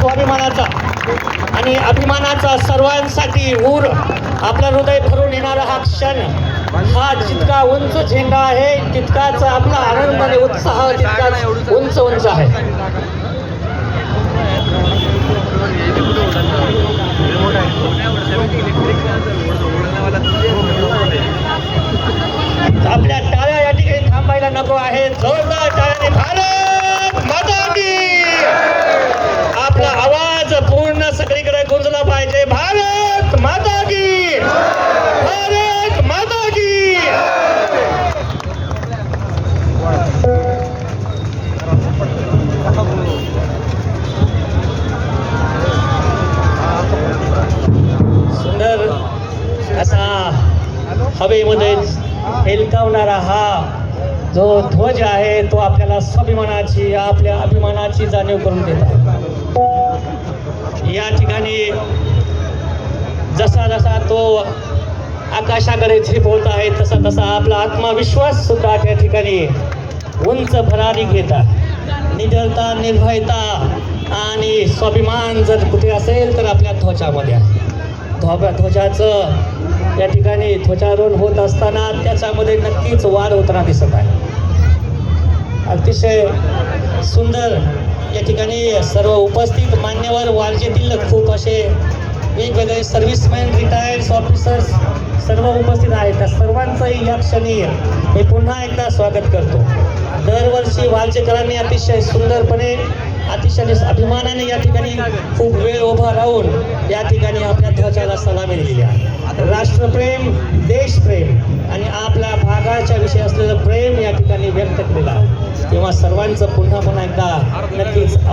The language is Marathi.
स्वाभिमानाचा आणि अभिमानाचा सर्वांसाठी ऊर आपलं हृदय भरून येणारा हा क्षण, हा जितका उंच झेंडा आहे तितकाच आपला आनंद आणि उत्साह तितकाच उंच उंच आहे. आपल्या टाळ्या या ठिकाणी थांबायला नको आहे. जोरदार टाळ्याने भारत माता की, आपला आवाज पूर्ण सगळीकडे गुंजला पाहिजे. भारत माता की, भारत माता की. सुंदर असा हवेमध्ये हेलकावणारा हा जो ध्वज आहे तो आपल्याला स्वाभिमानाची, आपल्या अभिमानाची जाणीव करून देत आहे. या ठिकाणी जसा जसा तो आकाशाकडे झेपवत आहे तसा तसा आपला आत्मविश्वास सुद्धा त्या ठिकाणी उंच भरारी घेता. निडरता, निर्भयता आणि स्वाभिमान जर कुठे असेल तर आपल्या ध्वजामध्ये आहे. ध्वजाचं या ठिकाणी ध्वजारोहण होत असताना त्याच्यामध्ये नक्कीच वाढ होताना दिसत आहे. अतिशय सुंदर या ठिकाणी सर्व उपस्थित मान्यवर वारजेतील खूप असे वेगवेगळे सर्व्हिसमॅन, रिटायर्ड ऑफिसर्स सर्व उपस्थित आहेत. त्या सर्वांचंही या क्षणी मी पुन्हा एकदा स्वागत करतो. दरवर्षी वारजेकरांनी अतिशय सुंदरपणे, अतिशय अभिमानाने या ठिकाणी खूप वेळ उभा राहून या ठिकाणी आपल्या ध्वजाला सलामी दिलेली आहे. राष्ट्रप्रेम, देशप्रेम आणि आपल्या भागाच्या विषयी असलेलं प्रेम या ठिकाणी व्यक्त केलेलं आहे. तेव्हा सर्वांचं पुन्हा एकदा नक्कीच